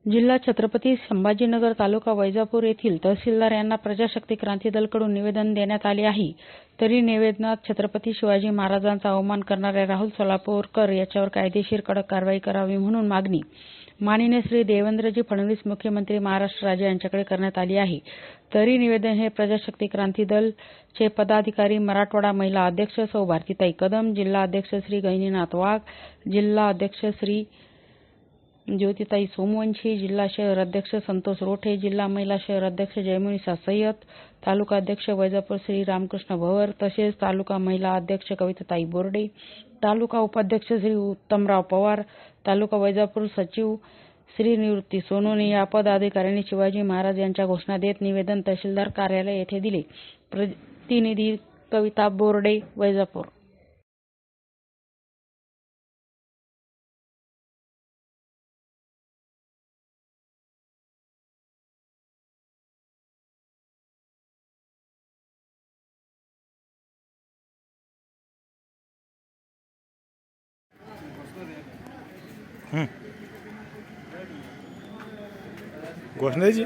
जिल्हा छत्रपती संभाजीनगर तालुका वैजापूर येथील तहसीलदार यांना प्रजाशक्ती क्रांती दलकडून निवेदन देण्यात आले आहे. तरी निवेदनात छत्रपती शिवाजी महाराजांचा अवमान करणाऱ्या राहुल सोलापूरकर याच्यावर कायदेशीर कडक कारवाई करावी म्हणून मागणी माननीय श्री देवेंद्रजी फडणवीस मुख्यमंत्री महाराष्ट्र राज्य यांच्याकडे करण्यात आली आहे. तरी निवेदन हे प्रजाशक्ती क्रांती दल चे पदाधिकारी मराठवाडा महिला अध्यक्ष सौ भारतीताई कदम, जिल्हा अध्यक्ष श्री गहिनीनाथ वाघ, जिल्हा अध्यक्ष श्री ज्योतिताई सोमवंशी, जिल्हा शहर अध्यक्ष संतोष रोठे, जिल्हा महिला शहर अध्यक्ष जयमुनिसा सय्यद, तालुका अध्यक्ष वैजापूर श्री रामकृष्ण भवर, तसेच तालुका महिला अध्यक्ष कविताताई बोर्डे, तालुका उपाध्यक्ष श्री उत्तमराव पवार, तालुका वैजापूर सचिव श्री निवृत्ती सोनोने या पदाधिकाऱ्यांनी शिवाजी महाराज यांच्या घोषणा देत निवेदन तहसीलदार कार्यालय येथे दिले. प्रतिनिधी कविता बोर्डे, वैजापूर. घोषणा द्यायची.